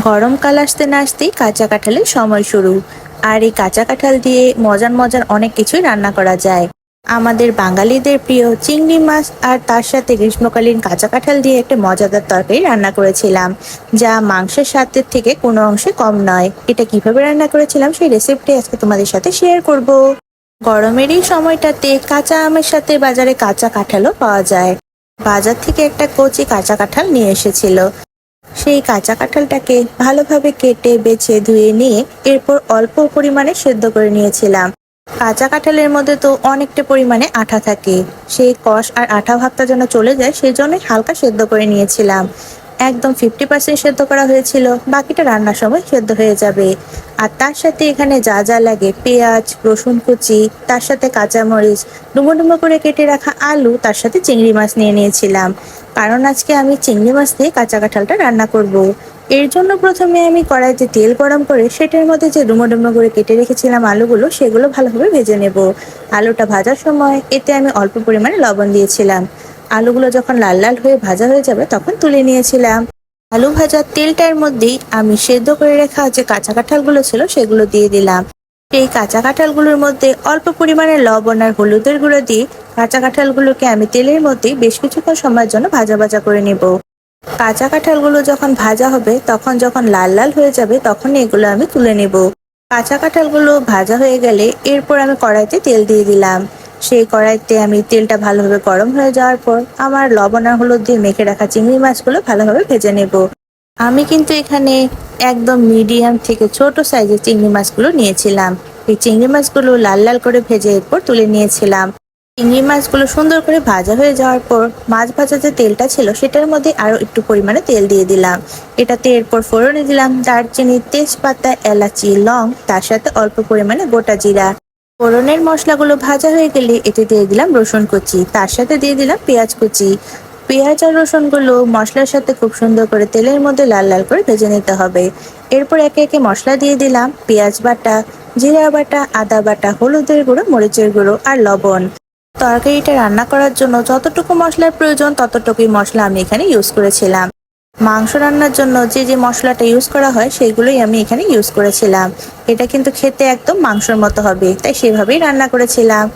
গরমকাল আসতে না আসতেই কাঁচা কাঁঠালের সময় শুরু। আর এই কাঁচা কাঁঠাল দিয়ে মজার মজার অনেক কিছুই রান্না করা যায়। আমাদের বাঙালিদের প্রিয় চিংড়ি মাছ আর তার সাথে গ্রীষ্মকালীন কাঁচা কাঁঠাল দিয়ে একটা মজাদার তরকারি রান্না করেছিলাম, যা মাংসের স্বাদের থেকে কোনো অংশে কম নয়। এটা কিভাবে রান্না করেছিলাম সেই রেসিপিটি আজকে তোমাদের সাথে শেয়ার করব। গরমের এই সময়টাতে কাঁচা আমের সাথে বাজারে কাঁচা কাঁঠালও পাওয়া যায়। বাজার থেকে একটা কচি কাঁচা কাঁঠাল নিয়ে এসেছিল। সেই কাঁচা কাঁঠালটাকে ভালোভাবে কেটে বেছে ধুয়ে নিয়ে এরপর অল্প পরিমাণে সেদ্ধ করে নিয়েছিলাম। কাঁচা কাঁঠালের মধ্যে তো অনেকটা পরিমাণে আঠা থাকে, সেই কষ আর আঠা ভাবটা যেন চলে যায় সেই জন্য হালকা সেদ্ধ করে নিয়েছিলাম। একদম 50% সেদ্ধ করা হয়েছিল, বাকিটা রান্নার সময় সেদ্ধ হয়ে যাবে। আর তার সাথে এখানে যা যা লাগে পেঁয়াজ, রসুন কুচি, তার সাথে কাঁচামরিচ, ডুমো ডুমো করে কেটে রাখা আলু, তার সাথে চিংড়ি মাছ নিয়ে নিয়েছিলাম। কারণ আজকে আমি চিংড়ি মাছ দিয়ে কাঁচা কাঁঠালটা রান্না করব। এর জন্য প্রথমে আমি কড়াইতে তেল গরম করে সেটার মধ্যে যে ডুমো ডুমো করে কেটে রেখেছিলাম আলুগুলো, সেগুলো ভালোভাবে ভেজে নেব। আলুটা ভাজার সময় এতে আমি অল্প পরিমাণে লবণ দিয়েছিলাম। আলুগুলো যখন লাল লাল হয়ে ভাজা হয়ে যাবে তখন তুলে নিয়েছিলাম। আলু ভাজার তেলটার মধ্যেই আমি সেদ্ধ করে রাখা যে কাঁচা কাঁঠালগুলো ছিল সেগুলো দিয়ে দিলাম। এই কাঁচা কাঁঠালগুলোর মধ্যে অল্প পরিমাণে লবণ আর হলুদের গুঁড়ো দিয়ে কাঁচা কাঁঠালগুলোকে আমি তেলের মধ্যেই বেশ কিছুক্ষণ সময়ের জন্য ভাজা ভাজা করে নেব। কাঁচা কাঁঠালগুলো যখন ভাজা হবে তখন যখন লাল লাল হয়ে যাবে তখন এগুলো আমি তুলে নেব। কাঁচা কাঁঠালগুলো ভাজা হয়ে গেলে এরপর আমি কড়াইতে তেল দিয়ে দিলাম। সেই কড়াইতে আমি তেলটা ভালোভাবে গরম হয়ে যাওয়ার পর আমার লবণ আর হলুদ দিয়ে মেখে রাখা চিংড়ি মাছগুলো ভালোভাবে ভেজে নেব। আমি কিন্তু এখানে একদম মিডিয়াম থেকে ছোট সাইজের চিংড়ি মাছগুলো নিয়েছিলাম। এই চিংড়ি মাছগুলো লাল লাল করে ভেজে এরপর তুলে নিয়েছিলাম। চিংড়ি মাছগুলো সুন্দর করে ভাজা হয়ে যাওয়ার পর মাছ ভাজা যে তেলটা ছিল সেটার মধ্যে আরো একটু পরিমাণে তেল দিয়ে দিলাম। এটাতে এরপর ফোড়নে দিলাম দারচিনি, তেজপাতা, এলাচি, লং, তার সাথে অল্প পরিমাণে গোটা জিরা। ফোড়নের মশলাগুলো ভাজা হয়ে গেলে এতে দিয়ে দিলাম রসুন কুচি, তার সাথে দিয়ে দিলাম পেঁয়াজ কুচি। পেঁয়াজ আর রসুনগুলো মশলার সাথে খুব সুন্দর করে তেলের মধ্যে লাল লাল করে ভেজে নিতে হবে। এরপর একে একে মশলা দিয়ে দিলাম পেঁয়াজ বাটা, জিরা বাটা, আদা বাটা, হলুদের গুঁড়ো, মরিচের গুঁড়ো আর লবণ। তরকারিটা রান্না করার জন্য যতটুকু মশলার প্রয়োজন ততটুকুই মশলা আমি এখানে ইউজ করেছিলাম। মাংস রান্নার জন্য যে যে মশলাটা ইউজ করা হয় সেগুলোই আমি এখানে ইউজ করেছিলাম। এটা কিন্তু খেতে একদম মাংসের মতো হবে, তাই সেভাবেই রান্না করেছিলাম।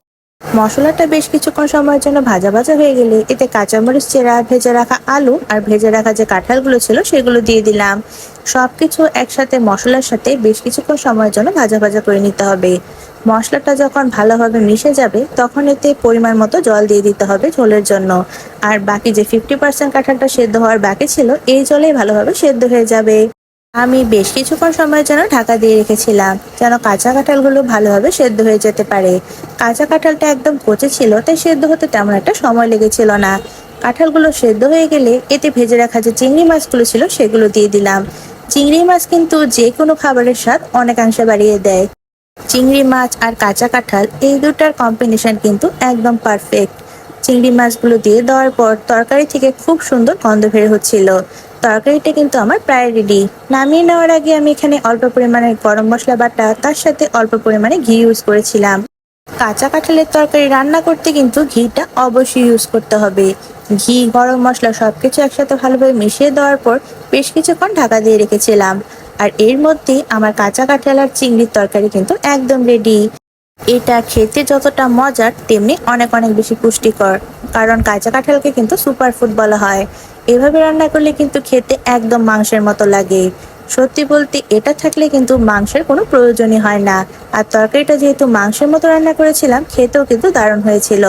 মশলাটা বেশ কিছুক্ষণ সময়ের জন্য ভাজা ভাজা হয়ে গেলে এতে কাঁচামরিচ চেরা, ভেজে রাখা আলু আর ভেজে রাখা যে কাঁঠালগুলো ছিল সেগুলো দিয়ে দিলাম। সবকিছু একসাথে মশলার সাথে বেশ কিছুক্ষণ সময়ের জন্য ভাজা ভাজা করে নিতে হবে। মশলাটা যখন ভালোভাবে মিশে যাবে তখন এতে পরিমাণ মতো জল দিয়ে দিতে হবে ঝোলের জন্য। আর বাকি যে 50% কাঁঠালটা সেদ্ধ হওয়ার বাকি ছিল এই জলেই ভালোভাবে সেদ্ধ হয়ে যাবে। আমি বেশ কিছুক্ষণ সময়ের জন্য ঢাকা দিয়ে রেখেছিলাম যেন কাঁচা কাঁঠালগুলো ভালোভাবে সেদ্ধ হয়ে যেতে পারে। কাঁচা কাঁঠালটা একদম কচি ছিল, তাই সেদ্ধ হতে তেমন একটা সময় লেগেছিল না। কাঁঠালগুলো সেদ্ধ হয়ে গেলে এতে ভেজে রাখা যে চিংড়ি মাছগুলো ছিল সেগুলো দিয়ে দিলাম। চিংড়ি মাছ কিন্তু যে কোনো খাবারের স্বাদ অনেকাংশে বাড়িয়ে দেয়। চিংড়ি মাছ আর কাঁচা কাঁঠাল এই দুটার কম্বিনেশন কিন্তু একদম পারফেক্ট। চিংড়ি মাছগুলো দিয়ে দেওয়ার পর তরকারি থেকে খুব সুন্দর গন্ধ বের হচ্ছিল। তরকারিটা কিন্তু আমার প্রায় রেডি। নামিয়ে নেওয়ার আগে আমি এখানে অল্প পরিমাণে গরম মশলা বাটা, তার সাথে অল্প পরিমাণে ঘি ইউজ করেছিলাম। কাঁচা কাঁঠালের তরকারি রান্না করতে কিন্তু ঘিটা অবশ্যই ইউজ করতে হবে। ঘি, গরম মশলা সবকিছু একসাথে ভালোভাবে মিশিয়ে দেওয়ার পর বেশ কিছুক্ষণ ঢাকা দিয়ে রেখেছিলাম। আর এর মধ্যে আমার কাঁচা কাঁঠাল আর চিংড়ির তরকারি কিন্তু একদম রেডি। এটা খেতে যতটা মজার তেমনি অনেক অনেক বেশি পুষ্টিকর, কারণ কাঁচা কাঁঠালকে কিন্তু সুপার ফুড বলা হয়। এভাবে রান্না করলে কিন্তু খেতে একদম মাংসের মতো লাগে। সত্যি বলতে এটা থাকলে কিন্তু মাংসের কোনো প্রয়োজনই হয় না। আর তরকারিটা যেহেতু মাংসের মতো রান্না করেছিলাম খেতেও কিন্তু দারুণ হয়েছিল।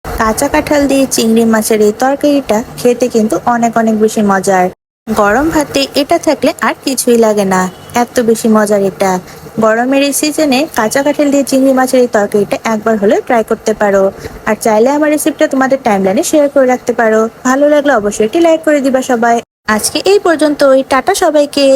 কাঁচা কাঁঠাল দিয়ে চিংড়ি মাছের এই তরকারিটা খেতে কিন্তু অনেক অনেক বেশি মজার। গরম ভাতে এটা থাকলে আর কিছুই লাগে না, এত বেশি মজার এটা। গরমের এই সিজনে কাঁচা কাঁঠাল দিয়ে চিংড়ি মাছের এই তরকারিটা একবার হলেও ট্রাই করতে পারো। আর চাইলে আমার রেসিপিটা তোমাদের টাইমলাইনে শেয়ার করে রাখতে পারো। ভালো লাগলে অবশ্যই একটি লাইক করে দিবা সবাই। আজকে এই পর্যন্তই, টাটা সবাইকে।